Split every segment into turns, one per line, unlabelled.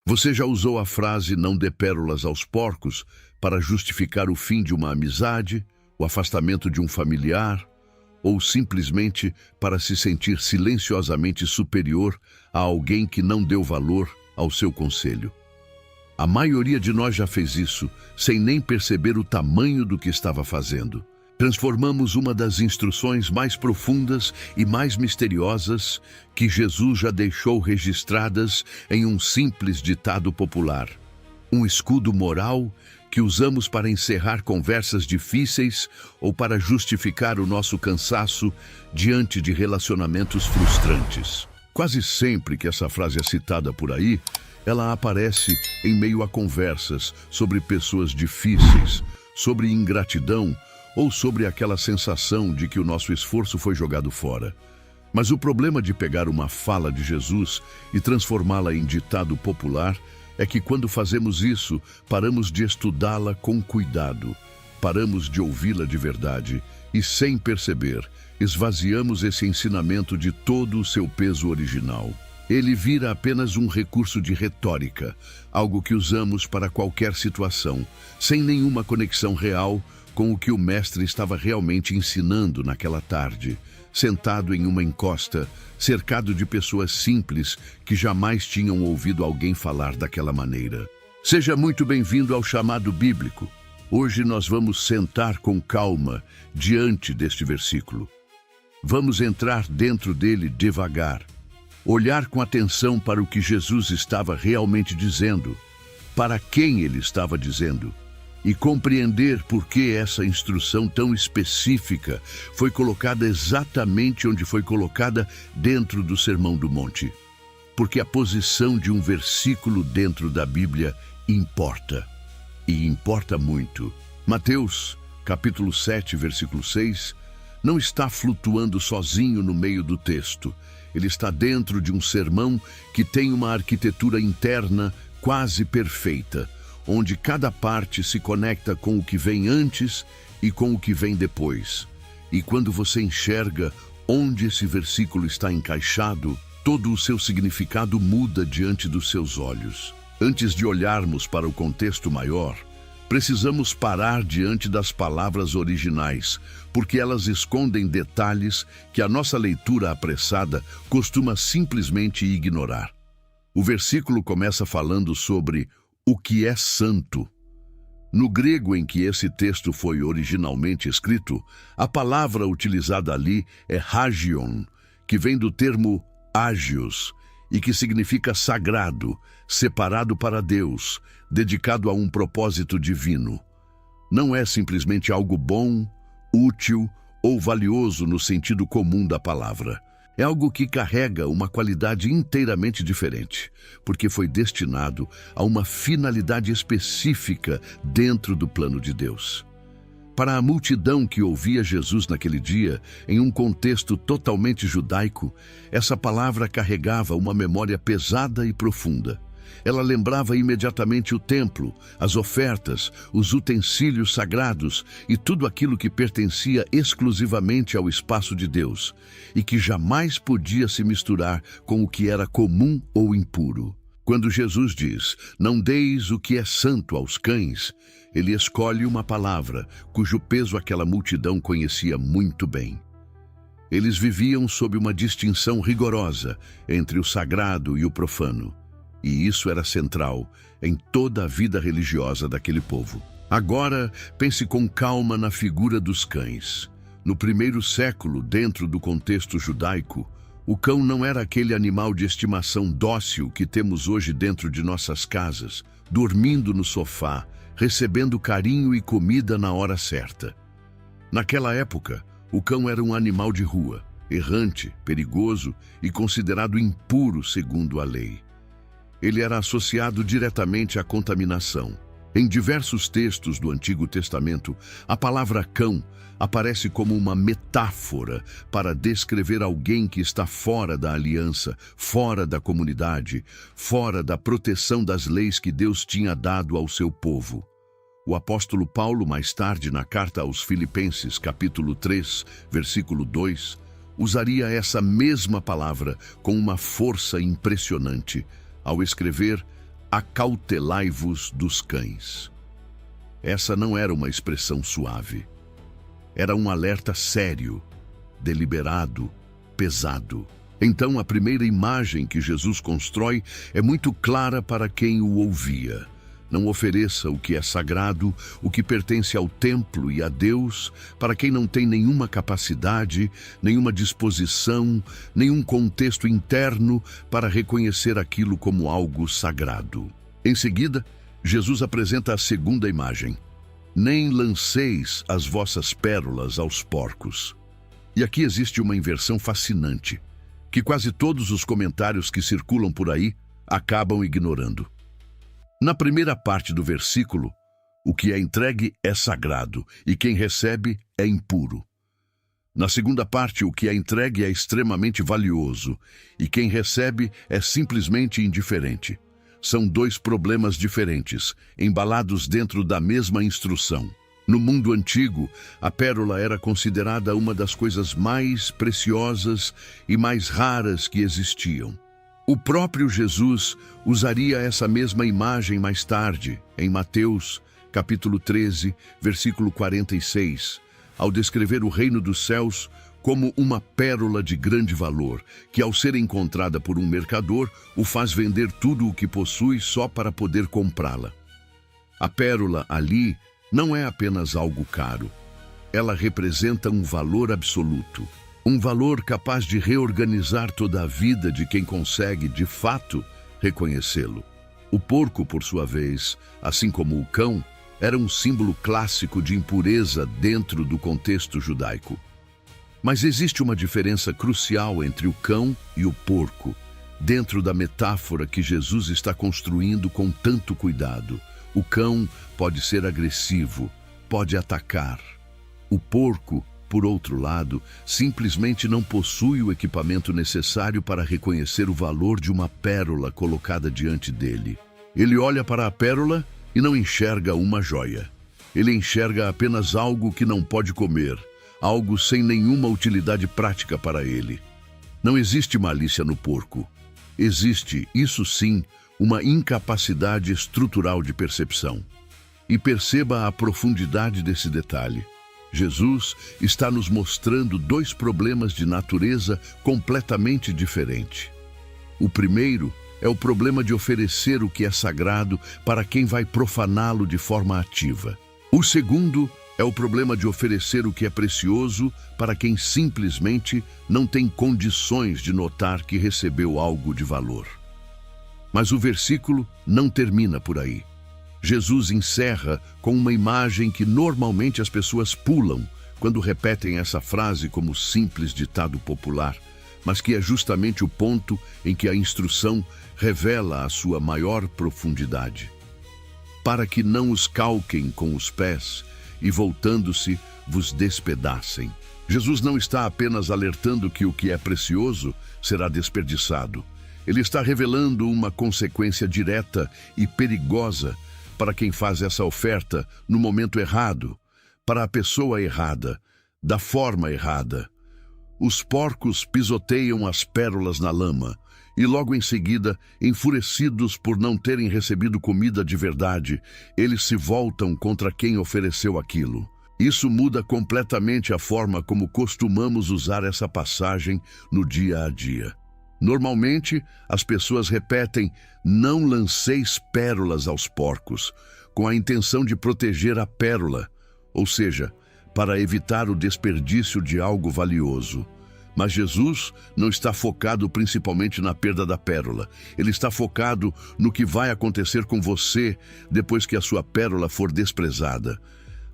Você já usou a frase "não dê pérolas aos porcos" para justificar o fim de uma amizade, o afastamento de um familiar, ou simplesmente para se sentir silenciosamente superior a alguém que não deu valor ao seu conselho? A maioria de nós já fez isso, sem nem perceber o tamanho do que estava fazendo. Transformamos uma das instruções mais profundas e mais misteriosas que Jesus já deixou registradas em um simples ditado popular. Um escudo moral que usamos para encerrar conversas difíceis ou para justificar o nosso cansaço diante de relacionamentos frustrantes. Quase sempre que essa frase é citada por aí, ela aparece em meio a conversas sobre pessoas difíceis, sobre ingratidão ou sobre aquela sensação de que o nosso esforço foi jogado fora. Mas o problema de pegar uma fala de Jesus e transformá-la em ditado popular é que quando fazemos isso, paramos de estudá-la com cuidado, paramos de ouvi-la de verdade e, sem perceber, esvaziamos esse ensinamento de todo o seu peso original. Ele vira apenas um recurso de retórica, algo que usamos para qualquer situação, sem nenhuma conexão real com o que o mestre estava realmente ensinando naquela tarde, sentado em uma encosta, cercado de pessoas simples que jamais tinham ouvido alguém falar daquela maneira. Seja muito bem-vindo ao chamado bíblico. Hoje nós vamos sentar com calma diante deste versículo. Vamos entrar dentro dele devagar, olhar com atenção para o que Jesus estava realmente dizendo, para quem ele estava dizendo, e compreender por que essa instrução tão específica foi colocada exatamente onde foi colocada dentro do Sermão do Monte. Porque a posição de um versículo dentro da Bíblia importa, e importa muito. Mateus, capítulo 7, versículo 6, não está flutuando sozinho no meio do texto. Ele está dentro de um sermão que tem uma arquitetura interna quase perfeita, onde cada parte se conecta com o que vem antes e com o que vem depois. E quando você enxerga onde esse versículo está encaixado, todo o seu significado muda diante dos seus olhos. Antes de olharmos para o contexto maior, precisamos parar diante das palavras originais, porque elas escondem detalhes que a nossa leitura apressada costuma simplesmente ignorar. O versículo começa falando sobre o que é santo. No grego em que esse texto foi originalmente escrito, a palavra utilizada ali é hagion, que vem do termo hagios, e que significa sagrado, separado para Deus, dedicado a um propósito divino. Não é simplesmente algo bom, útil ou valioso no sentido comum da palavra. É algo que carrega uma qualidade inteiramente diferente, porque foi destinado a uma finalidade específica dentro do plano de Deus. Para a multidão que ouvia Jesus naquele dia, em um contexto totalmente judaico, essa palavra carregava uma memória pesada e profunda. Ela lembrava imediatamente o templo, as ofertas, os utensílios sagrados e tudo aquilo que pertencia exclusivamente ao espaço de Deus e que jamais podia se misturar com o que era comum ou impuro. Quando Jesus diz, "Não deis o que é santo aos cães", ele escolhe uma palavra cujo peso aquela multidão conhecia muito bem. Eles viviam sob uma distinção rigorosa entre o sagrado e o profano. E isso era central em toda a vida religiosa daquele povo. Agora, pense com calma na figura dos cães. No primeiro século, dentro do contexto judaico, o cão não era aquele animal de estimação dócil que temos hoje dentro de nossas casas, dormindo no sofá, recebendo carinho e comida na hora certa. Naquela época, o cão era um animal de rua, errante, perigoso e considerado impuro segundo a lei. Ele era associado diretamente à contaminação. Em diversos textos do Antigo Testamento, a palavra cão aparece como uma metáfora para descrever alguém que está fora da aliança, fora da comunidade, fora da proteção das leis que Deus tinha dado ao seu povo. O apóstolo Paulo, mais tarde, na carta aos Filipenses, capítulo 3, versículo 2, usaria essa mesma palavra com uma força impressionante, ao escrever: acautelai-vos dos cães. Essa não era uma expressão suave. Era um alerta sério, deliberado, pesado. Então, a primeira imagem que Jesus constrói é muito clara para quem o ouvia. Não ofereça o que é sagrado, o que pertence ao templo e a Deus, para quem não tem nenhuma capacidade, nenhuma disposição, nenhum contexto interno para reconhecer aquilo como algo sagrado. Em seguida, Jesus apresenta a segunda imagem. Nem lanceis as vossas pérolas aos porcos. E aqui existe uma inversão fascinante, que quase todos os comentários que circulam por aí acabam ignorando. Na primeira parte do versículo, o que é entregue é sagrado e quem recebe é impuro. Na segunda parte, o que é entregue é extremamente valioso e quem recebe é simplesmente indiferente. São dois problemas diferentes, embalados dentro da mesma instrução. No mundo antigo, a pérola era considerada uma das coisas mais preciosas e mais raras que existiam. O próprio Jesus usaria essa mesma imagem mais tarde, em Mateus, capítulo 13, versículo 46, ao descrever o reino dos céus como uma pérola de grande valor, que ao ser encontrada por um mercador, o faz vender tudo o que possui só para poder comprá-la. A pérola ali não é apenas algo caro. Ela representa um valor absoluto. Um valor capaz de reorganizar toda a vida de quem consegue, de fato, reconhecê-lo. O porco, por sua vez, assim como o cão, era um símbolo clássico de impureza dentro do contexto judaico. Mas existe uma diferença crucial entre o cão e o porco, dentro da metáfora que Jesus está construindo com tanto cuidado. O cão pode ser agressivo, pode atacar. O porco, por outro lado, simplesmente não possui o equipamento necessário para reconhecer o valor de uma pérola colocada diante dele. Ele olha para a pérola e não enxerga uma joia. Ele enxerga apenas algo que não pode comer, algo sem nenhuma utilidade prática para ele. Não existe malícia no porco. Existe, isso sim, uma incapacidade estrutural de percepção. E perceba a profundidade desse detalhe. Jesus está nos mostrando dois problemas de natureza completamente diferente. O primeiro é o problema de oferecer o que é sagrado para quem vai profaná-lo de forma ativa. O segundo é o problema de oferecer o que é precioso para quem simplesmente não tem condições de notar que recebeu algo de valor. Mas o versículo não termina por aí. Jesus encerra com uma imagem que normalmente as pessoas pulam quando repetem essa frase como simples ditado popular, mas que é justamente o ponto em que a instrução revela a sua maior profundidade. Para que não os calquem com os pés e, voltando-se, vos despedacem. Jesus não está apenas alertando que o que é precioso será desperdiçado. Ele está revelando uma consequência direta e perigosa para quem faz essa oferta no momento errado, para a pessoa errada, da forma errada. Os porcos pisoteiam as pérolas na lama e logo em seguida, enfurecidos por não terem recebido comida de verdade, eles se voltam contra quem ofereceu aquilo. Isso muda completamente a forma como costumamos usar essa passagem no dia a dia. Normalmente, as pessoas repetem, não lanceis pérolas aos porcos, com a intenção de proteger a pérola, ou seja, para evitar o desperdício de algo valioso. Mas Jesus não está focado principalmente na perda da pérola. Ele está focado no que vai acontecer com você depois que a sua pérola for desprezada.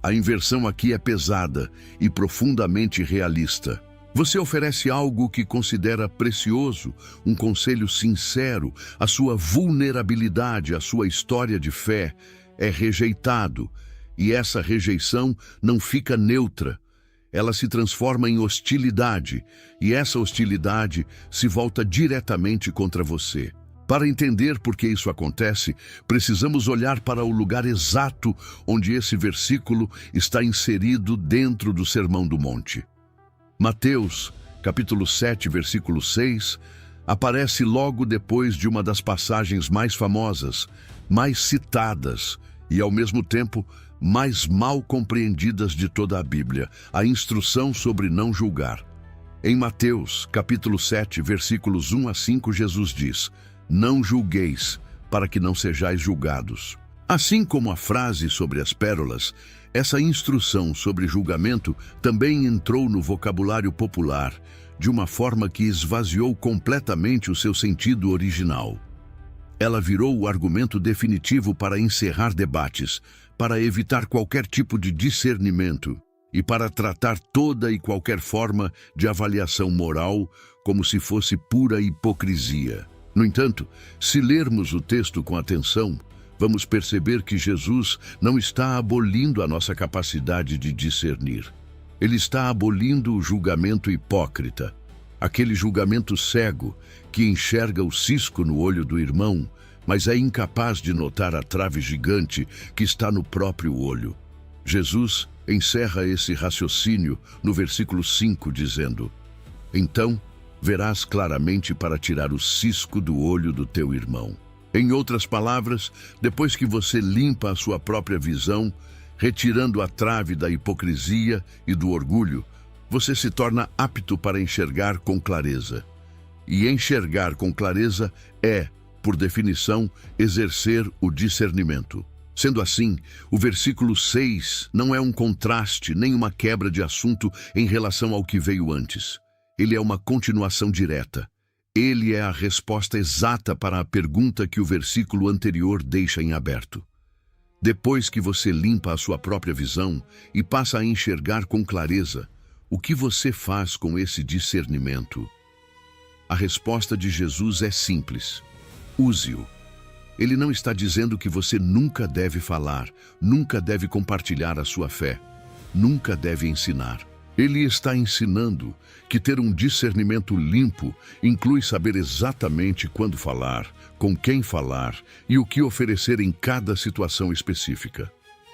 A inversão aqui é pesada e profundamente realista. Você oferece algo que considera precioso, um conselho sincero, a sua vulnerabilidade, a sua história de fé é rejeitado, e essa rejeição não fica neutra. Ela se transforma em hostilidade, e essa hostilidade se volta diretamente contra você. Para entender por que isso acontece, precisamos olhar para o lugar exato onde esse versículo está inserido dentro do Sermão do Monte. Mateus, capítulo 7, versículo 6, Aparece logo depois de uma das passagens mais famosas, mais citadas e, ao mesmo tempo, mais mal compreendidas de toda a Bíblia, a instrução sobre não julgar. Em Mateus, capítulo 7, versículos 1 a 5, Jesus diz: "Não julgueis, para que não sejais julgados." Assim como a frase sobre as pérolas, essa instrução sobre julgamento também entrou no vocabulário popular, de uma forma que esvaziou completamente o seu sentido original. Ela virou o argumento definitivo para encerrar debates, para evitar qualquer tipo de discernimento e para tratar toda e qualquer forma de avaliação moral como se fosse pura hipocrisia. No entanto, se lermos o texto com atenção, vamos perceber que Jesus não está abolindo a nossa capacidade de discernir. Ele está abolindo o julgamento hipócrita, aquele julgamento cego que enxerga o cisco no olho do irmão, mas é incapaz de notar a trave gigante que está no próprio olho. Jesus encerra esse raciocínio no versículo 5, dizendo: "Então verás claramente para tirar o cisco do olho do teu irmão." Em outras palavras, depois que você limpa a sua própria visão, retirando a trave da hipocrisia e do orgulho, você se torna apto para enxergar com clareza. E enxergar com clareza é, por definição, exercer o discernimento. Sendo assim, o versículo 6 não é um contraste nem uma quebra de assunto em relação ao que veio antes. Ele é uma continuação direta. Ele é a resposta exata para a pergunta que o versículo anterior deixa em aberto. Depois que você limpa a sua própria visão e passa a enxergar com clareza, o que você faz com esse discernimento? A resposta de Jesus é simples: use-o. Ele não está dizendo que você nunca deve falar, nunca deve compartilhar a sua fé, nunca deve ensinar. Ele está ensinando que ter um discernimento limpo inclui saber exatamente quando falar, com quem falar e o que oferecer em cada situação específica.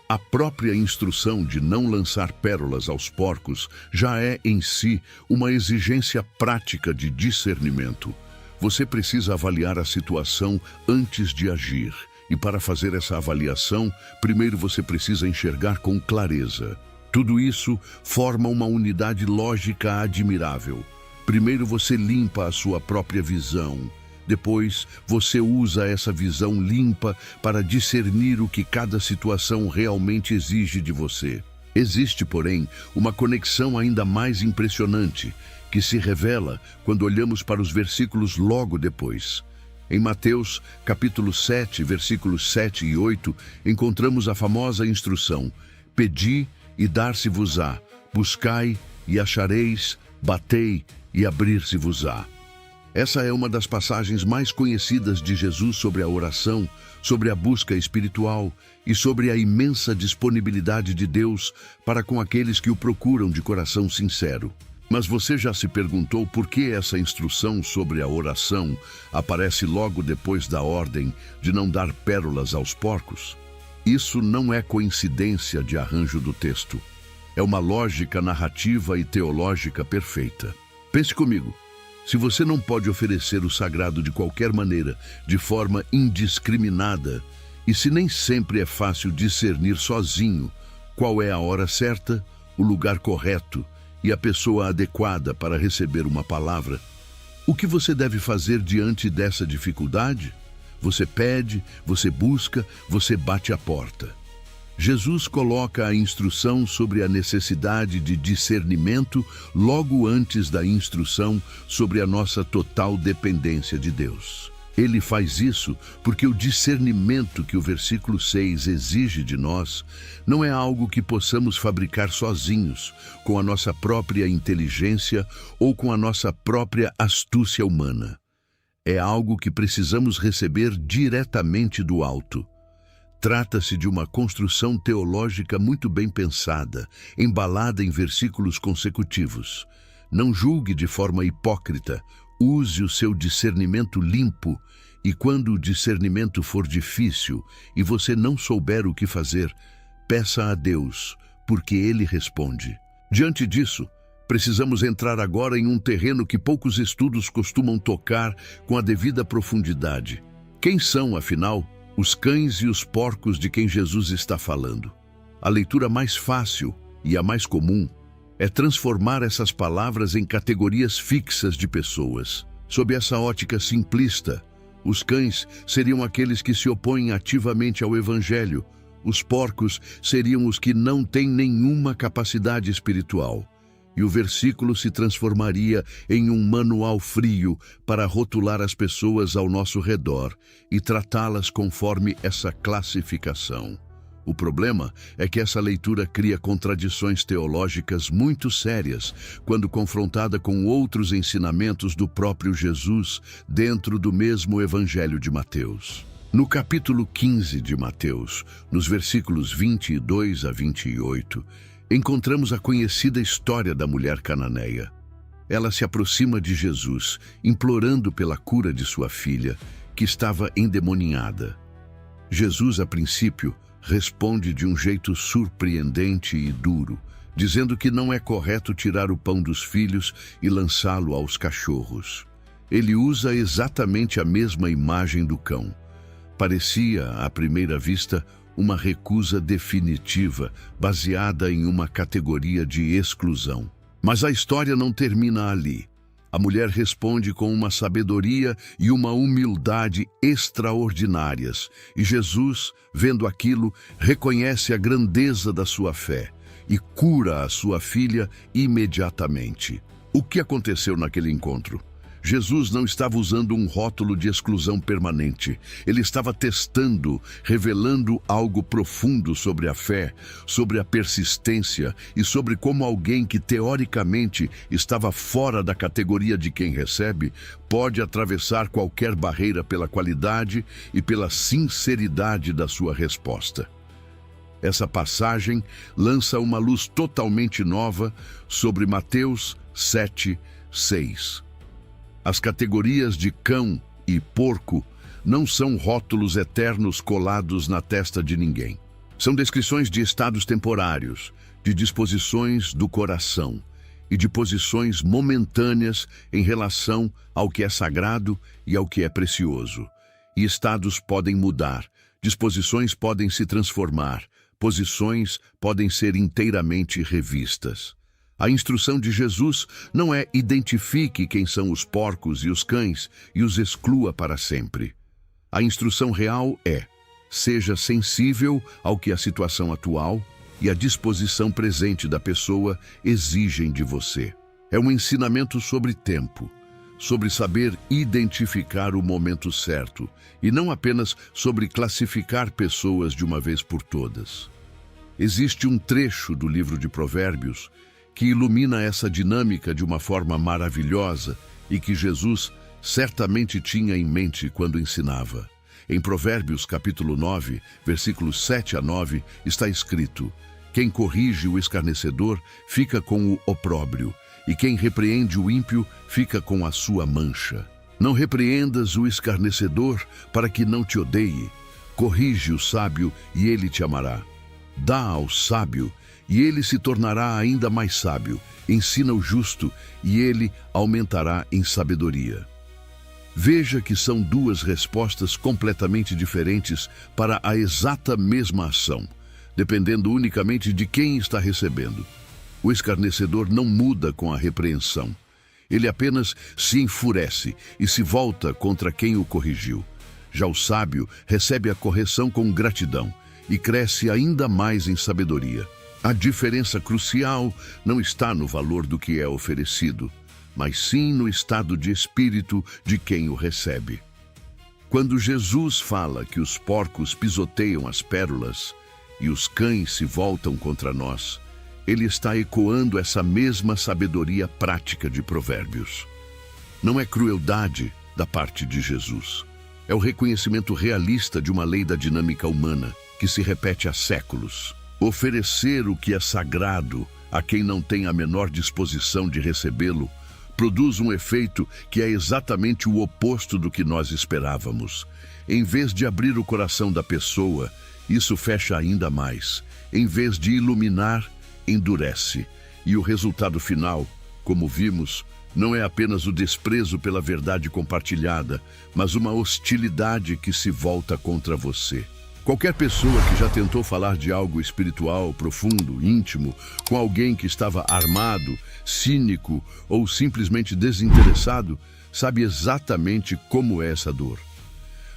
A própria instrução de não lançar pérolas aos porcos já é, em si, uma exigência prática de discernimento. Você precisa avaliar a situação antes de agir. E para fazer essa avaliação, primeiro você precisa enxergar com clareza. Tudo isso forma uma unidade lógica admirável. Primeiro você limpa a sua própria visão. Depois, você usa essa visão limpa para discernir o que cada situação realmente exige de você. Existe, porém, uma conexão ainda mais impressionante, que se revela quando olhamos para os versículos logo depois. Em Mateus, capítulo 7, versículos 7 e 8, encontramos a famosa instrução: "Pedi e dar-se-vos-á, buscai e achareis, batei e abrir-se-vos-á." Essa é uma das passagens mais conhecidas de Jesus sobre a oração, sobre a busca espiritual e sobre a imensa disponibilidade de Deus para com aqueles que o procuram de coração sincero. Mas você já se perguntou por que essa instrução sobre a oração aparece logo depois da ordem de não dar pérolas aos porcos? Isso não é coincidência de arranjo do texto. É uma lógica narrativa e teológica perfeita. Pense comigo. Se você não pode oferecer o sagrado de qualquer maneira, de forma indiscriminada, e se nem sempre é fácil discernir sozinho qual é a hora certa, o lugar correto e a pessoa adequada para receber uma palavra, o que você deve fazer diante dessa dificuldade? Você pede, você busca, você bate a porta. Jesus coloca a instrução sobre a necessidade de discernimento logo antes da instrução sobre a nossa total dependência de Deus. Ele faz isso porque o discernimento que o versículo 6 exige de nós não é algo que possamos fabricar sozinhos, com a nossa própria inteligência ou com a nossa própria astúcia humana. É algo que precisamos receber diretamente do alto. Trata-se de uma construção teológica muito bem pensada, embalada em versículos consecutivos. Não julgue de forma hipócrita, use o seu discernimento limpo, e quando o discernimento for difícil e você não souber o que fazer, peça a Deus, porque Ele responde. Diante disso, precisamos entrar agora em um terreno que poucos estudos costumam tocar com a devida profundidade. Quem são, afinal, os cães e os porcos de quem Jesus está falando? A leitura mais fácil e a mais comum é transformar essas palavras em categorias fixas de pessoas. Sob essa ótica simplista, os cães seriam aqueles que se opõem ativamente ao Evangelho. Os porcos seriam os que não têm nenhuma capacidade espiritual. E o versículo se transformaria em um manual frio para rotular as pessoas ao nosso redor e tratá-las conforme essa classificação. O problema é que essa leitura cria contradições teológicas muito sérias quando confrontada com outros ensinamentos do próprio Jesus dentro do mesmo Evangelho de Mateus. No capítulo 15 de Mateus, nos versículos 22 a 28, encontramos a conhecida história da mulher cananeia. Ela se aproxima de Jesus, implorando pela cura de sua filha, que estava endemoniada. Jesus, a princípio, responde de um jeito surpreendente e duro, dizendo que não é correto tirar o pão dos filhos e lançá-lo aos cachorros. Ele usa exatamente a mesma imagem do cão. Parecia, à primeira vista, uma recusa definitiva, baseada em uma categoria de exclusão. Mas a história não termina ali. A mulher responde com uma sabedoria e uma humildade extraordinárias, e Jesus, vendo aquilo, reconhece a grandeza da sua fé e cura a sua filha imediatamente. O que aconteceu naquele encontro? Jesus não estava usando um rótulo de exclusão permanente. Ele estava testando, revelando algo profundo sobre a fé, sobre a persistência e sobre como alguém que teoricamente estava fora da categoria de quem recebe pode atravessar qualquer barreira pela qualidade e pela sinceridade da sua resposta. Essa passagem lança uma luz totalmente nova sobre Mateus 7:6. As categorias de cão e porco não são rótulos eternos colados na testa de ninguém. São descrições de estados temporários, de disposições do coração e de posições momentâneas em relação ao que é sagrado e ao que é precioso. E estados podem mudar, disposições podem se transformar, posições podem ser inteiramente revistas. A instrução de Jesus não é identifique quem são os porcos e os cães e os exclua para sempre. A instrução real é: seja sensível ao que a situação atual e a disposição presente da pessoa exigem de você. É um ensinamento sobre tempo, sobre saber identificar o momento certo e não apenas sobre classificar pessoas de uma vez por todas. Existe um trecho do livro de Provérbios que ilumina essa dinâmica de uma forma maravilhosa e que Jesus certamente tinha em mente quando ensinava. Em Provérbios capítulo 9, versículos 7 a 9, está escrito: quem corrige o escarnecedor fica com o opróbrio, e quem repreende o ímpio fica com a sua mancha. Não repreendas o escarnecedor para que não te odeie. Corrige o sábio e ele te amará. Dá ao sábio e ele se tornará ainda mais sábio. Ensina o justo e ele aumentará em sabedoria. Veja que são duas respostas completamente diferentes para a exata mesma ação, dependendo unicamente de quem está recebendo. O escarnecedor não muda com a repreensão. Ele apenas se enfurece e se volta contra quem o corrigiu. Já o sábio recebe a correção com gratidão e cresce ainda mais em sabedoria. A diferença crucial não está no valor do que é oferecido, mas sim no estado de espírito de quem o recebe. Quando Jesus fala que os porcos pisoteiam as pérolas e os cães se voltam contra nós, ele está ecoando essa mesma sabedoria prática de Provérbios. Não é crueldade da parte de Jesus. É o reconhecimento realista de uma lei da dinâmica humana que se repete há séculos. Oferecer o que é sagrado a quem não tem a menor disposição de recebê-lo produz um efeito que é exatamente o oposto do que nós esperávamos. Em vez de abrir o coração da pessoa, isso fecha ainda mais. Em vez de iluminar, endurece. E o resultado final como vimos, não é apenas o desprezo pela verdade compartilhada, mas uma hostilidade que se volta contra você. Qualquer pessoa que já tentou falar de algo espiritual, profundo, íntimo, com alguém que estava armado, cínico ou simplesmente desinteressado, sabe exatamente como é essa dor.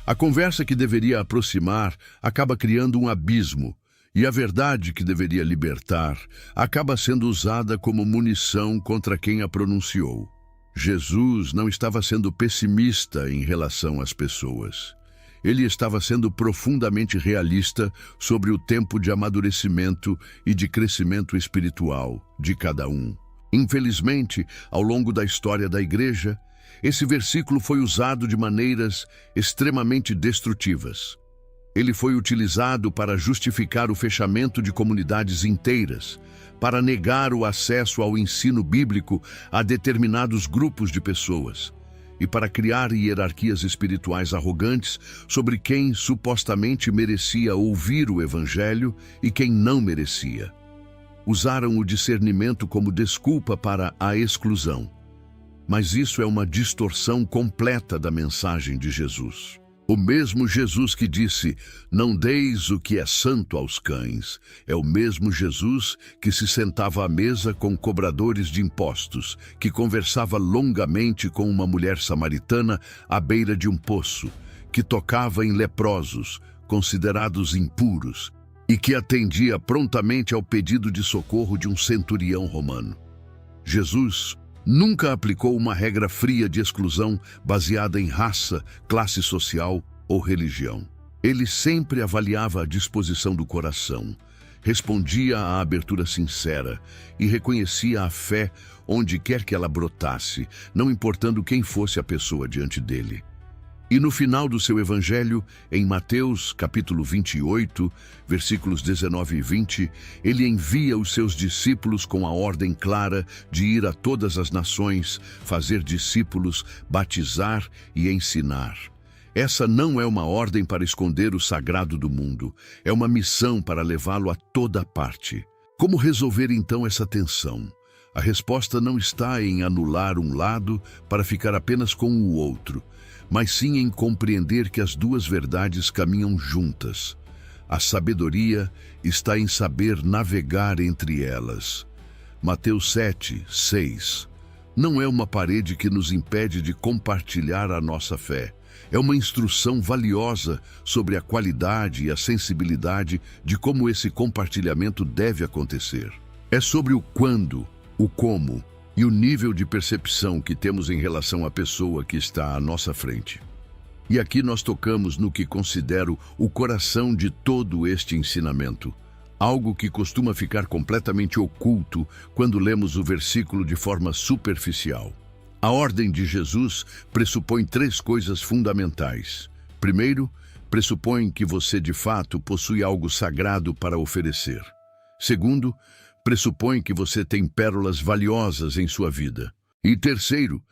A conversa que deveria aproximar acaba criando um abismo, e a verdade que deveria libertar acaba sendo usada como munição contra quem a pronunciou. Jesus não estava sendo pessimista em relação às pessoas. Ele estava sendo profundamente realista sobre o tempo de amadurecimento e de crescimento espiritual de cada um. Infelizmente, ao longo da história da igreja, esse versículo foi usado de maneiras extremamente destrutivas. Ele foi utilizado para justificar o fechamento de comunidades inteiras, para negar o acesso ao ensino bíblico a determinados grupos de pessoas e para criar hierarquias espirituais arrogantes sobre quem supostamente merecia ouvir o Evangelho e quem não merecia. Usaram o discernimento como desculpa para a exclusão. Mas isso é uma distorção completa da mensagem de Jesus. O mesmo Jesus que disse, não deis o que é santo aos cães, é o mesmo Jesus que se sentava à mesa com cobradores de impostos, que conversava longamente com uma mulher samaritana à beira de um poço, que tocava em leprosos, considerados impuros, e que atendia prontamente ao pedido de socorro de um centurião romano. Jesus nunca aplicou uma regra fria de exclusão baseada em raça, classe social ou religião. Ele sempre avaliava a disposição do coração, respondia à abertura sincera e reconhecia a fé onde quer que ela brotasse, não importando quem fosse a pessoa diante dele. E no final do seu evangelho, em Mateus capítulo 28, versículos 19 e 20, ele envia os seus discípulos com a ordem clara de ir a todas as nações, fazer discípulos, batizar e ensinar. Essa não é uma ordem para esconder o sagrado do mundo, é uma missão para levá-lo a toda parte. Como resolver então essa tensão? A resposta não está em anular um lado para ficar apenas com o outro, mas sim em compreender que as duas verdades caminham juntas. A sabedoria está em saber navegar entre elas. Mateus 7, 6. Não é uma parede que nos impede de compartilhar a nossa fé. É uma instrução valiosa sobre a qualidade e a sensibilidade de como esse compartilhamento deve acontecer. É sobre o quando, o como e o nível de percepção que temos em relação à pessoa que está à nossa frente. E aqui nós tocamos no que considero o coração de todo este ensinamento, algo que costuma ficar completamente oculto quando lemos o versículo de forma superficial. A ordem de Jesus pressupõe três coisas fundamentais. Primeiro, pressupõe que você de fato possui algo sagrado para oferecer. Segundo, pressupõe que você tem pérolas valiosas em sua vida. E terceiro,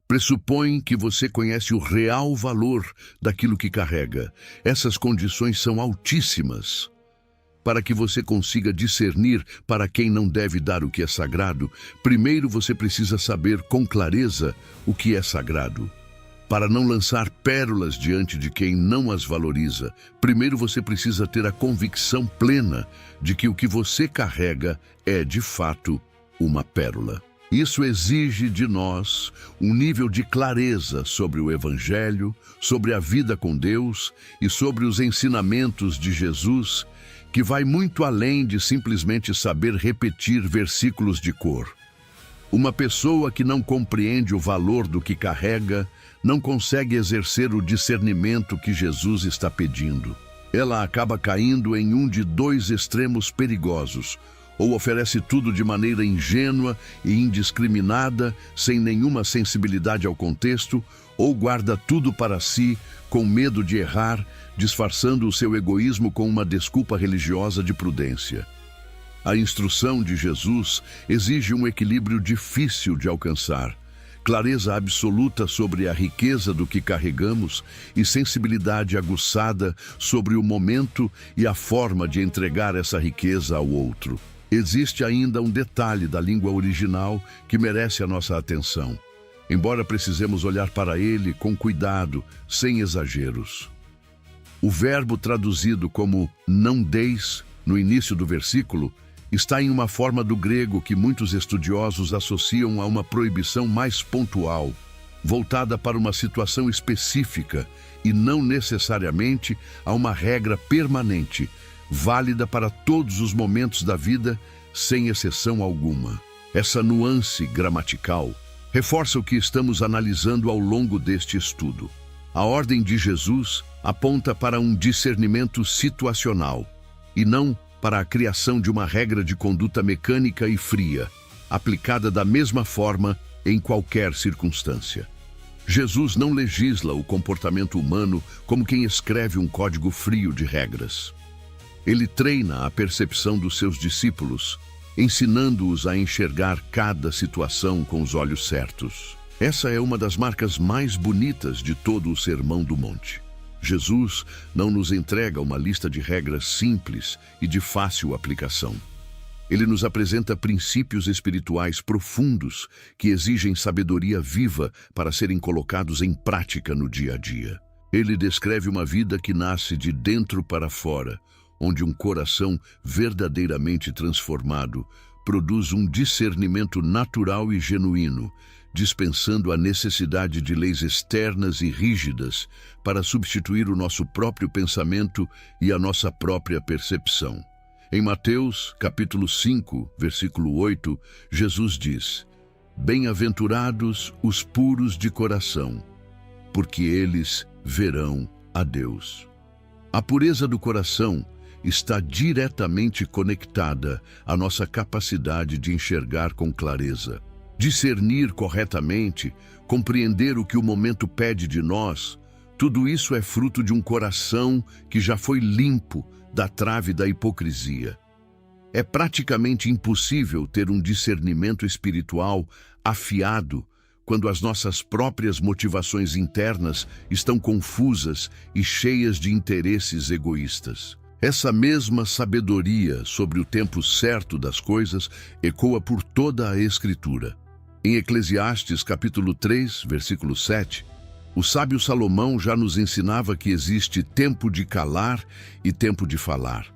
pressupõe que você conhece o real valor daquilo que carrega. Essas condições são altíssimas. Para que você consiga discernir para quem não deve dar o que é sagrado, primeiro você precisa saber com clareza o que é sagrado. Para não lançar pérolas diante de quem não as valoriza, primeiro você precisa ter a convicção plena de que o que você carrega é, de fato, uma pérola. Isso exige de nós um nível de clareza sobre o Evangelho, sobre a vida com Deus e sobre os ensinamentos de Jesus, que vai muito além de simplesmente saber repetir versículos de cor. Uma pessoa que não compreende o valor do que carrega não consegue exercer o discernimento que Jesus está pedindo. Ela acaba caindo em um de dois extremos perigosos: ou oferece tudo de maneira ingênua e indiscriminada, sem nenhuma sensibilidade ao contexto, ou guarda tudo para si, com medo de errar, disfarçando o seu egoísmo com uma desculpa religiosa de prudência. A instrução de Jesus exige um equilíbrio difícil de alcançar: clareza absoluta sobre a riqueza do que carregamos e sensibilidade aguçada sobre o momento e a forma de entregar essa riqueza ao outro. Existe ainda um detalhe da língua original que merece a nossa atenção, embora precisemos olhar para ele com cuidado, sem exageros. O verbo traduzido como não deis, no início do versículo, está em uma forma do grego que muitos estudiosos associam a uma proibição mais pontual, voltada para uma situação específica e não necessariamente a uma regra permanente, válida para todos os momentos da vida, sem exceção alguma. Essa nuance gramatical reforça o que estamos analisando ao longo deste estudo. A ordem de Jesus aponta para um discernimento situacional e não para a criação de uma regra de conduta mecânica e fria, aplicada da mesma forma em qualquer circunstância. Jesus não legisla o comportamento humano como quem escreve um código frio de regras. Ele treina a percepção dos seus discípulos, ensinando-os a enxergar cada situação com os olhos certos. Essa é uma das marcas mais bonitas de todo o Sermão do Monte. Jesus não nos entrega uma lista de regras simples e de fácil aplicação. Ele nos apresenta princípios espirituais profundos que exigem sabedoria viva para serem colocados em prática no dia a dia. Ele descreve uma vida que nasce de dentro para fora, onde um coração verdadeiramente transformado produz um discernimento natural e genuíno, dispensando a necessidade de leis externas e rígidas para substituir o nosso próprio pensamento e a nossa própria percepção. Em Mateus, capítulo 5, versículo 8, Jesus diz: "Bem-aventurados os puros de coração, porque eles verão a Deus." A pureza do coração está diretamente conectada à nossa capacidade de enxergar com clareza, discernir corretamente, compreender o que o momento pede de nós. Tudo isso é fruto de um coração que já foi limpo da trave da hipocrisia. É praticamente impossível ter um discernimento espiritual afiado quando as nossas próprias motivações internas estão confusas e cheias de interesses egoístas. Essa mesma sabedoria sobre o tempo certo das coisas ecoa por toda a Escritura. Em Eclesiastes, capítulo 3, versículo 7, o sábio Salomão já nos ensinava que existe tempo de calar e tempo de falar.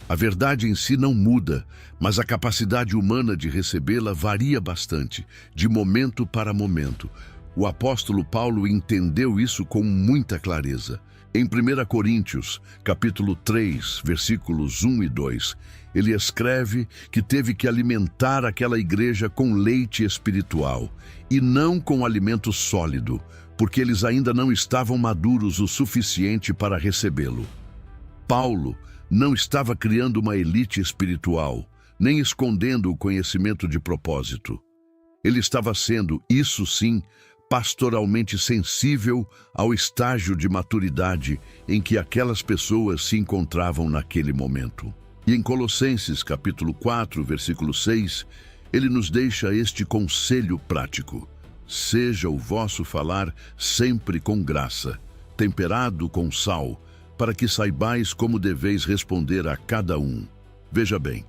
A verdade em si não muda, mas a capacidade humana de recebê-la varia bastante, de momento para momento. O apóstolo Paulo entendeu isso com muita clareza. Em 1 Coríntios, capítulo 3, versículos 1 e 2, ele escreve que teve que alimentar aquela igreja com leite espiritual e não com alimento sólido, porque eles ainda não estavam maduros o suficiente para recebê-lo. Paulo não estava criando uma elite espiritual, nem escondendo o conhecimento de propósito. Ele estava sendo, isso sim, pastoralmente sensível ao estágio de maturidade em que aquelas pessoas se encontravam naquele momento. E em Colossenses, capítulo 4, versículo 6, ele nos deixa este conselho prático: "Seja o vosso falar sempre com graça, temperado com sal, para que saibais como deveis responder a cada um." Veja bem,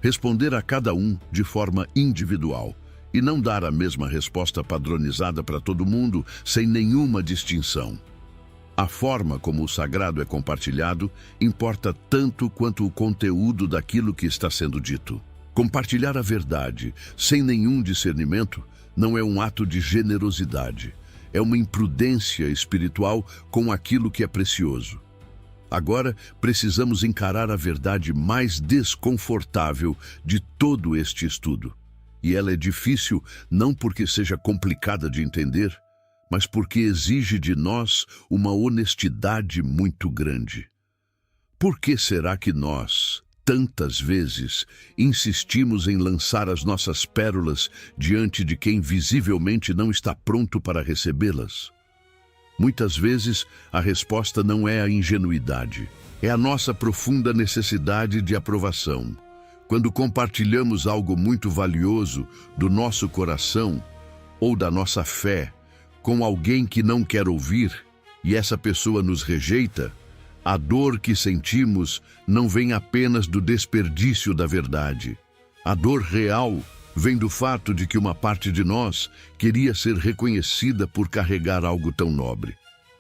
responder a cada um de forma individual e não dar a mesma resposta padronizada para todo mundo, sem nenhuma distinção. A forma como o sagrado é compartilhado importa tanto quanto o conteúdo daquilo que está sendo dito. Compartilhar a verdade sem nenhum discernimento não é um ato de generosidade, é uma imprudência espiritual com aquilo que é precioso. Agora, precisamos encarar a verdade mais desconfortável de todo este estudo. E ela é difícil não porque seja complicada de entender, mas porque exige de nós uma honestidade muito grande. Por que será que nós, tantas vezes, insistimos em lançar as nossas pérolas diante de quem visivelmente não está pronto para recebê-las? Muitas vezes, a resposta não é a ingenuidade, é a nossa profunda necessidade de aprovação. Quando compartilhamos algo muito valioso do nosso coração ou da nossa fé com alguém que não quer ouvir e essa pessoa nos rejeita, a dor que sentimos não vem apenas do desperdício da verdade, A dor real vem do fato de que uma parte de nós queria ser reconhecida por carregar algo tão nobre.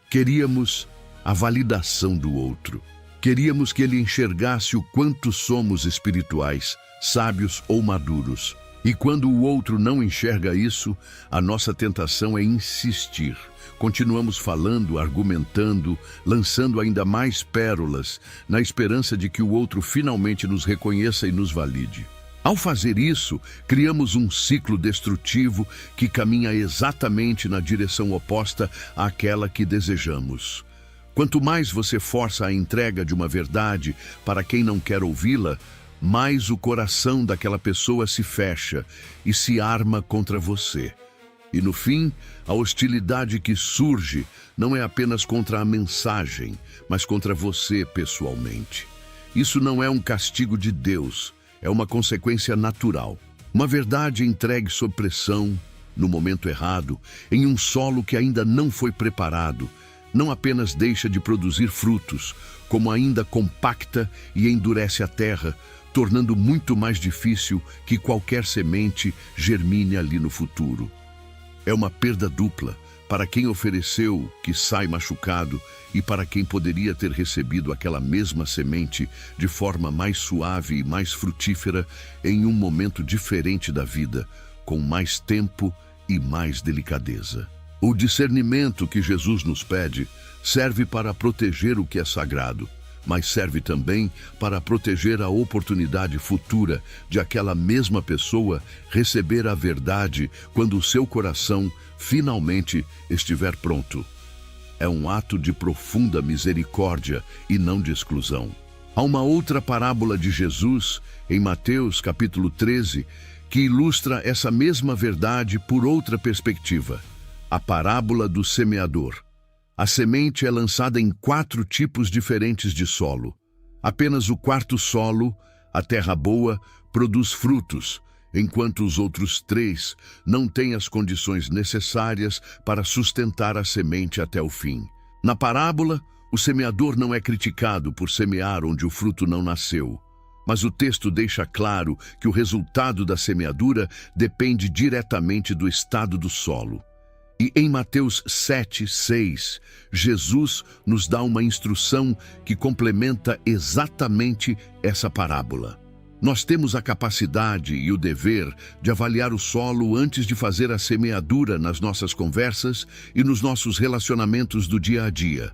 Queríamos a validação do outro. Queríamos que ele enxergasse o quanto somos espirituais, sábios ou maduros. E quando o outro não enxerga isso, a nossa tentação é insistir. Continuamos falando, argumentando, lançando ainda mais pérolas, na esperança de que o outro finalmente nos reconheça e nos valide. Ao fazer isso, criamos um ciclo destrutivo que caminha exatamente na direção oposta àquela que desejamos. Quanto mais você força a entrega de uma verdade para quem não quer ouvi-la, mais o coração daquela pessoa se fecha e se arma contra você. E no fim, a hostilidade que surge não é apenas contra a mensagem, mas contra você pessoalmente. Isso não é um castigo de Deus, é uma consequência natural. Uma verdade entregue sob pressão, no momento errado, em um solo que ainda não foi preparado, não apenas deixa de produzir frutos, como ainda compacta e endurece a terra, tornando muito mais difícil que qualquer semente germine ali no futuro. É uma perda dupla para quem ofereceu, que sai machucado, e para quem poderia ter recebido aquela mesma semente de forma mais suave e mais frutífera em um momento diferente da vida, com mais tempo e mais delicadeza. O discernimento que Jesus nos pede serve para proteger o que é sagrado, mas serve também para proteger a oportunidade futura de aquela mesma pessoa receber a verdade quando o seu coração finalmente estiver pronto. É um ato de profunda misericórdia e não de exclusão. Há uma outra parábola de Jesus, em Mateus capítulo 13, que ilustra essa mesma verdade por outra perspectiva. A parábola do semeador. A semente é lançada em 4 tipos diferentes de solo. Apenas o quarto solo, a terra boa, produz frutos, enquanto os outros 3 não têm as condições necessárias para sustentar a semente até o fim. Na parábola, o semeador não é criticado por semear onde o fruto não nasceu, mas o texto deixa claro que o resultado da semeadura depende diretamente do estado do solo. E em Mateus 7:6, Jesus nos dá uma instrução que complementa exatamente essa parábola. Nós temos a capacidade e o dever de avaliar o solo antes de fazer a semeadura nas nossas conversas e nos nossos relacionamentos do dia a dia.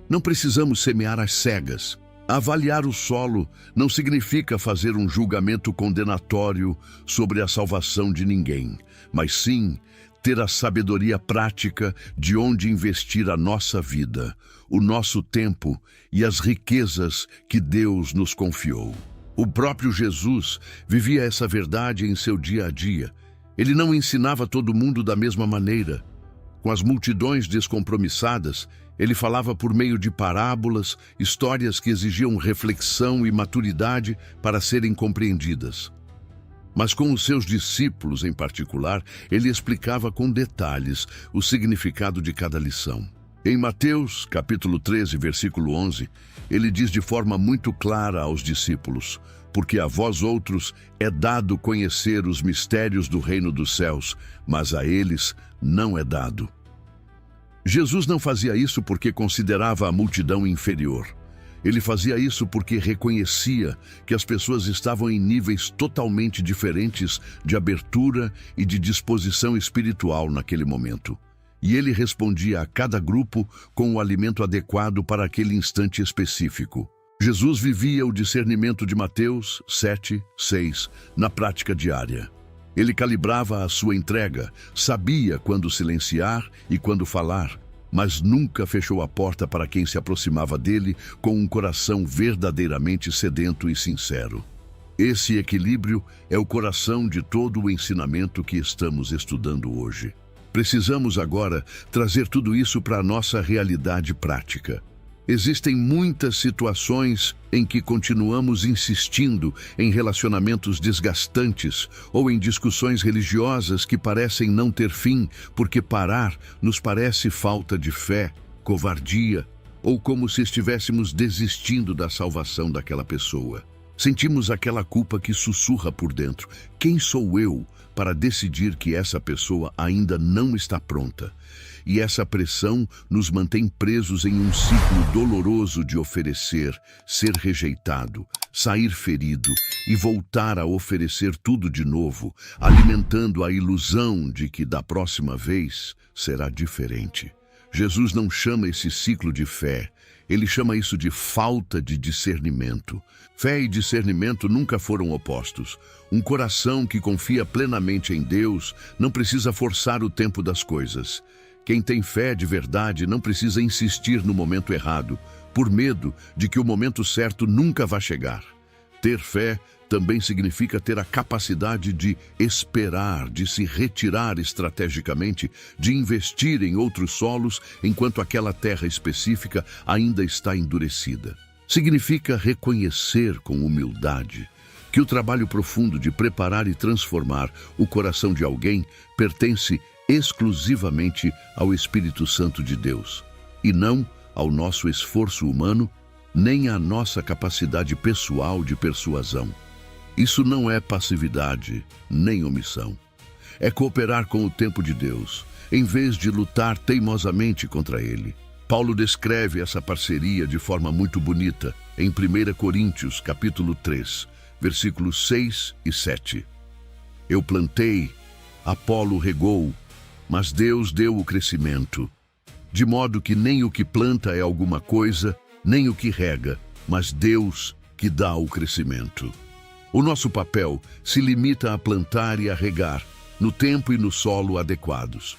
Não precisamos semear às cegas. Avaliar o solo não significa fazer um julgamento condenatório sobre a salvação de ninguém, mas sim ter a sabedoria prática de onde investir a nossa vida, o nosso tempo e as riquezas que Deus nos confiou. O próprio Jesus vivia essa verdade em seu dia a dia. Ele não ensinava todo mundo da mesma maneira. Com as multidões descompromissadas, ele falava por meio de parábolas, histórias que exigiam reflexão e maturidade para serem compreendidas. Mas com os seus discípulos em particular, ele explicava com detalhes o significado de cada lição. Em Mateus, capítulo 13, versículo 11, ele diz de forma muito clara aos discípulos: porque a vós outros é dado conhecer os mistérios do reino dos céus, mas a eles não é dado. Jesus não fazia isso porque considerava a multidão inferior. Ele fazia isso porque reconhecia que as pessoas estavam em níveis totalmente diferentes de abertura e de disposição espiritual naquele momento. E ele respondia a cada grupo com o alimento adequado para aquele instante específico. Jesus vivia o discernimento de Mateus 7:6 na prática diária. Ele calibrava a sua entrega, sabia quando silenciar e quando falar, mas nunca fechou a porta para quem se aproximava dele com um coração verdadeiramente sedento e sincero. Esse equilíbrio é o coração de todo o ensinamento que estamos estudando hoje. Precisamos agora trazer tudo isso para a nossa realidade prática. Existem muitas situações em que continuamos insistindo em relacionamentos desgastantes ou em discussões religiosas que parecem não ter fim, porque parar nos parece falta de fé, covardia ou como se estivéssemos desistindo da salvação daquela pessoa. Sentimos aquela culpa que sussurra por dentro. Quem sou eu para decidir que essa pessoa ainda não está pronta? E essa pressão nos mantém presos em um ciclo doloroso de oferecer, ser rejeitado, sair ferido e voltar a oferecer tudo de novo, alimentando a ilusão de que da próxima vez será diferente. Jesus não chama esse ciclo de fé, ele chama isso de falta de discernimento. Fé e discernimento nunca foram opostos. Um coração que confia plenamente em Deus não precisa forçar o tempo das coisas. Quem tem fé de verdade não precisa insistir no momento errado, por medo de que o momento certo nunca vá chegar. Ter fé também significa ter a capacidade de esperar, de se retirar estrategicamente, de investir em outros solos enquanto aquela terra específica ainda está endurecida. Significa reconhecer com humildade que o trabalho profundo de preparar e transformar o coração de alguém pertence exclusivamente ao Espírito Santo de Deus, e não ao nosso esforço humano, nem à nossa capacidade pessoal de persuasão. Isso não é passividade, nem omissão. É cooperar com o tempo de Deus, em vez de lutar teimosamente contra ele. Paulo descreve essa parceria de forma muito bonita em 1 Coríntios, capítulo 3, versículos 6 e 7. Eu plantei, Apolo regou, mas Deus deu o crescimento. De modo que nem o que planta é alguma coisa, nem o que rega, mas Deus que dá o crescimento. O nosso papel se limita a plantar e a regar, no tempo e no solo adequados.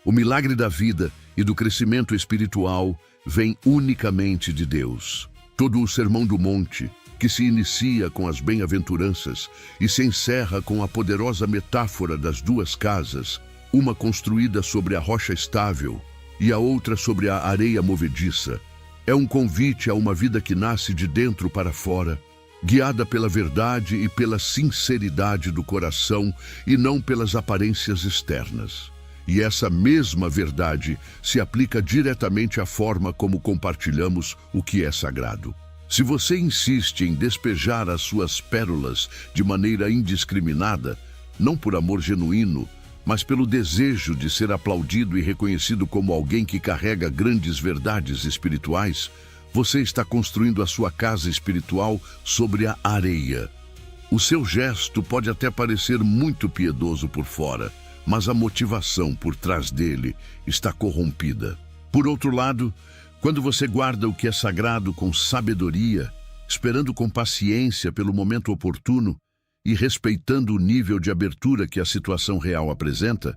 O milagre da vida e do crescimento espiritual vem unicamente de Deus. Todo o Sermão do Monte, que se inicia com as bem-aventuranças e se encerra com a poderosa metáfora das duas casas, uma construída sobre a rocha estável e a outra sobre a areia movediça, é um convite a uma vida que nasce de dentro para fora, guiada pela verdade e pela sinceridade do coração e não pelas aparências externas. E essa mesma verdade se aplica diretamente à forma como compartilhamos o que é sagrado. Se você insiste em despejar as suas pérolas de maneira indiscriminada, não por amor genuíno, mas pelo desejo de ser aplaudido e reconhecido como alguém que carrega grandes verdades espirituais, você está construindo a sua casa espiritual sobre a areia. O seu gesto pode até parecer muito piedoso por fora, mas a motivação por trás dele está corrompida. Por outro lado, quando você guarda o que é sagrado com sabedoria, esperando com paciência pelo momento oportuno e respeitando o nível de abertura que a situação real apresenta,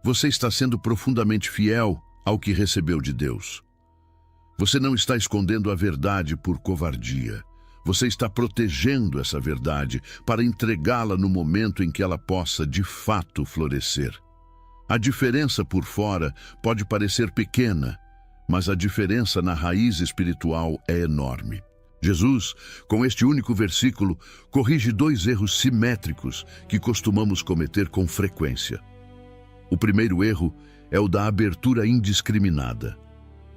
você está sendo profundamente fiel ao que recebeu de Deus. Você não está escondendo a verdade por covardia. Você está protegendo essa verdade para entregá-la no momento em que ela possa, de fato, florescer. A diferença por fora pode parecer pequena, mas a diferença na raiz espiritual é enorme. Jesus, com este único versículo, corrige dois erros simétricos que costumamos cometer com frequência. O primeiro erro é o da abertura indiscriminada.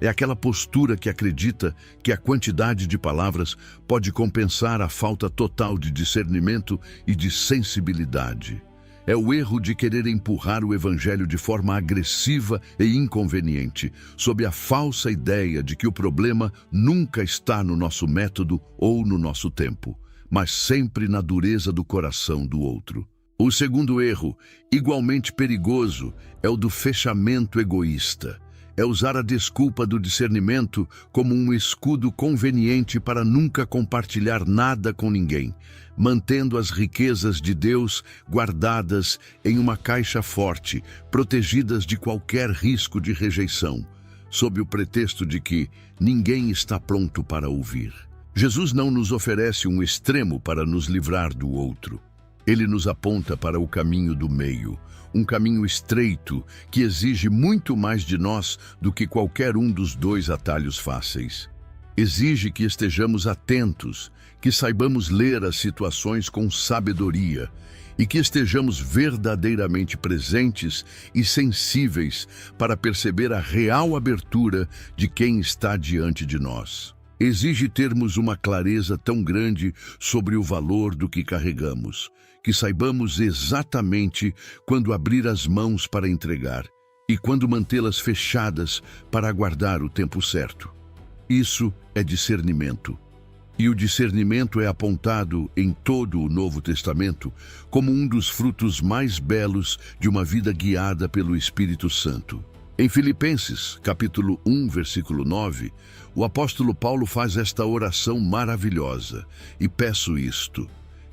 É aquela postura que acredita que a quantidade de palavras pode compensar a falta total de discernimento e de sensibilidade. É o erro de querer empurrar o evangelho de forma agressiva e inconveniente, sob a falsa ideia de que o problema nunca está no nosso método ou no nosso tempo, mas sempre na dureza do coração do outro. O segundo erro, igualmente perigoso, é o do fechamento egoísta. É usar a desculpa do discernimento como um escudo conveniente para nunca compartilhar nada com ninguém, mantendo as riquezas de Deus guardadas em uma caixa forte, protegidas de qualquer risco de rejeição, sob o pretexto de que ninguém está pronto para ouvir. Jesus não nos oferece um extremo para nos livrar do outro. Ele nos aponta para o caminho do meio, um caminho estreito que exige muito mais de nós do que qualquer um dos dois atalhos fáceis. Exige que estejamos atentos, que saibamos ler as situações com sabedoria e que estejamos verdadeiramente presentes e sensíveis para perceber a real abertura de quem está diante de nós. exige termos uma clareza tão grande sobre o valor do que carregamos, que saibamos exatamente quando abrir as mãos para entregar e quando mantê-las fechadas para aguardar o tempo certo. Isso é discernimento. E o discernimento é apontado em todo o Novo Testamento como um dos frutos mais belos de uma vida guiada pelo Espírito Santo. Em Filipenses, capítulo 1, versículo 9, o apóstolo Paulo faz esta oração maravilhosa: e peço isto,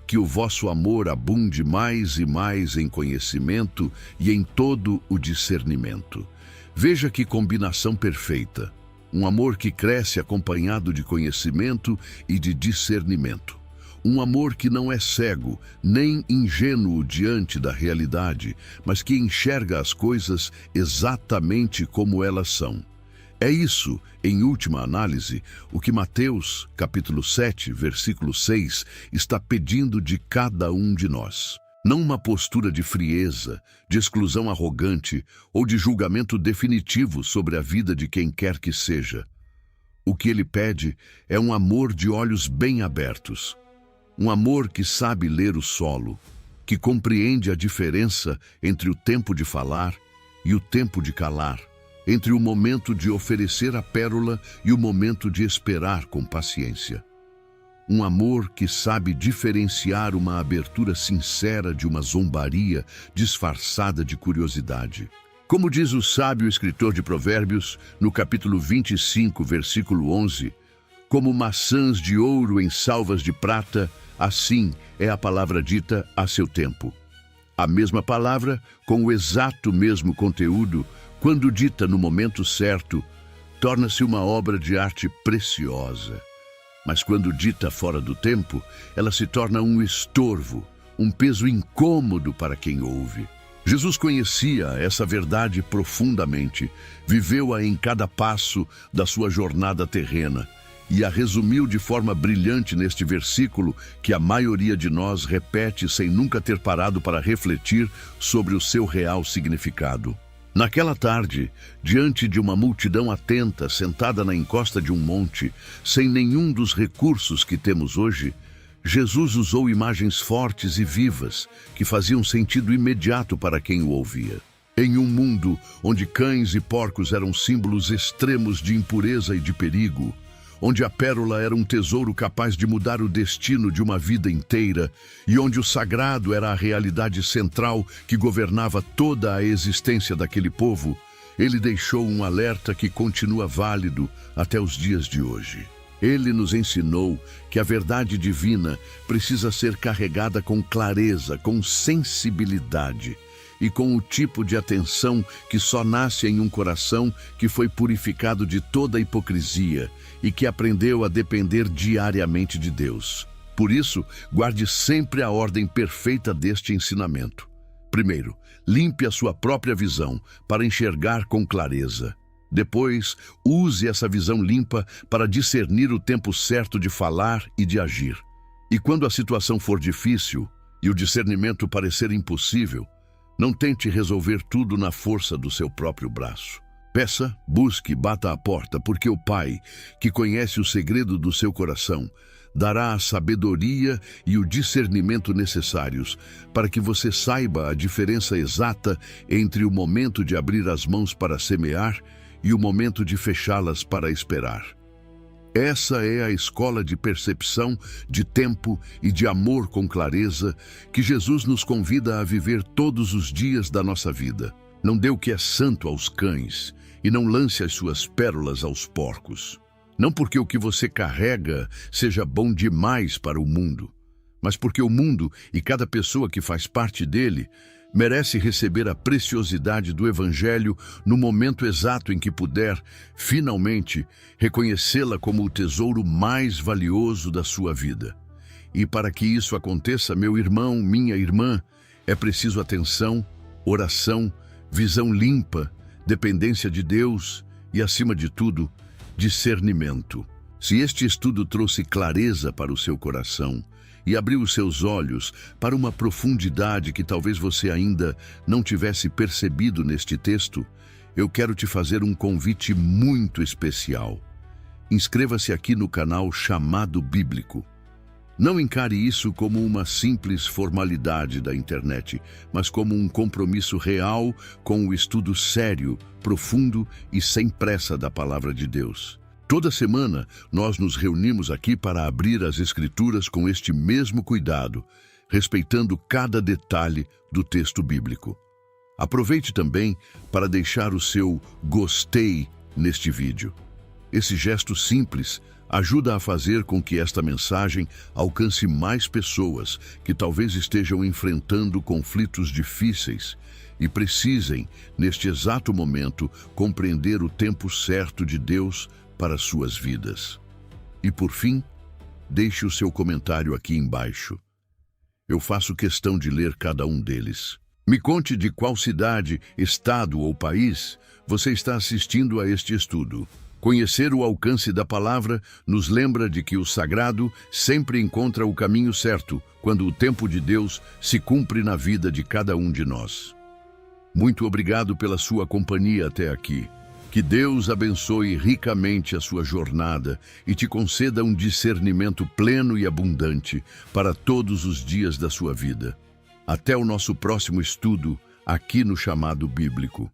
que o vosso amor abunde mais e mais em conhecimento e em todo o discernimento. Veja que combinação perfeita. Um amor que cresce acompanhado de conhecimento e de discernimento. Um amor que não é cego, nem ingênuo diante da realidade, mas que enxerga as coisas exatamente como elas são. É isso, em última análise, o que Mateus, capítulo 7, versículo 6, está pedindo de cada um de nós. Não uma postura de frieza, de exclusão arrogante ou de julgamento definitivo sobre a vida de quem quer que seja. O que ele pede é um amor de olhos bem abertos. Um amor que sabe ler o solo, que compreende a diferença entre o tempo de falar e o tempo de calar, entre o momento de oferecer a pérola e o momento de esperar com paciência. Um amor que sabe diferenciar uma abertura sincera de uma zombaria disfarçada de curiosidade. Como diz o sábio escritor de Provérbios, no capítulo 25, versículo 11, como maçãs de ouro em salvas de prata, assim é a palavra dita a seu tempo. A mesma palavra, com o exato mesmo conteúdo, quando dita no momento certo, torna-se uma obra de arte preciosa. Mas quando dita fora do tempo, ela se torna um estorvo, um peso incômodo para quem ouve. Jesus conhecia essa verdade profundamente, viveu-a em cada passo da sua jornada terrena e a resumiu de forma brilhante neste versículo que a maioria de nós repete sem nunca ter parado para refletir sobre o seu real significado. Naquela tarde, diante de uma multidão atenta, sentada na encosta de um monte, sem nenhum dos recursos que temos hoje, Jesus usou imagens fortes e vivas que faziam sentido imediato para quem o ouvia. Em um mundo onde cães e porcos eram símbolos extremos de impureza e de perigo, onde a pérola era um tesouro capaz de mudar o destino de uma vida inteira e onde o sagrado era a realidade central que governava toda a existência daquele povo, ele deixou um alerta que continua válido até os dias de hoje. Ele nos ensinou que a verdade divina precisa ser carregada com clareza, com sensibilidade e com o tipo de atenção que só nasce em um coração que foi purificado de toda a hipocrisia e que aprendeu a depender diariamente de Deus. Por isso, guarde sempre a ordem perfeita deste ensinamento. Primeiro, limpe a sua própria visão para enxergar com clareza. Depois, use essa visão limpa para discernir o tempo certo de falar e de agir. E quando a situação for difícil e o discernimento parecer impossível, não tente resolver tudo na força do seu próprio braço. Peça, busque, bata a porta, porque o Pai, que conhece o segredo do seu coração, dará a sabedoria e o discernimento necessários para que você saiba a diferença exata entre o momento de abrir as mãos para semear e o momento de fechá-las para esperar. Essa é a escola de percepção, de tempo e de amor com clareza que Jesus nos convida a viver todos os dias da nossa vida. Não dê o que é santo aos cães e não lance as suas pérolas aos porcos. Não porque o que você carrega seja bom demais para o mundo, mas porque o mundo e cada pessoa que faz parte dele merece receber a preciosidade do Evangelho no momento exato em que puder, finalmente, reconhecê-la como o tesouro mais valioso da sua vida. E para que isso aconteça, meu irmão, minha irmã, é preciso atenção, oração, visão limpa, dependência de Deus e, acima de tudo, discernimento. Se este estudo trouxe clareza para o seu coração e abriu os seus olhos para uma profundidade que talvez você ainda não tivesse percebido neste texto, eu quero te fazer um convite muito especial. inscreva-se aqui no canal Chamado Bíblico. Não encare isso como uma simples formalidade da internet, mas como um compromisso real com o estudo sério, profundo e sem pressa da Palavra de Deus. Toda semana, nós nos reunimos aqui para abrir as Escrituras com este mesmo cuidado, respeitando cada detalhe do texto bíblico. Aproveite também para deixar o seu gostei neste vídeo. Esse gesto simples ajuda a fazer com que esta mensagem alcance mais pessoas que talvez estejam enfrentando conflitos difíceis e precisem, neste exato momento, compreender o tempo certo de Deus para suas vidas. E por fim, deixe o seu comentário aqui embaixo. Eu faço questão de ler cada um deles. Me conte de qual cidade, estado ou país você está assistindo a este estudo. Conhecer o alcance da palavra nos lembra de que o sagrado sempre encontra o caminho certo quando o tempo de Deus se cumpre na vida de cada um de nós. Muito obrigado pela sua companhia até aqui. Que Deus abençoe ricamente a sua jornada e te conceda um discernimento pleno e abundante para todos os dias da sua vida. Até o nosso próximo estudo aqui no Chamado Bíblico.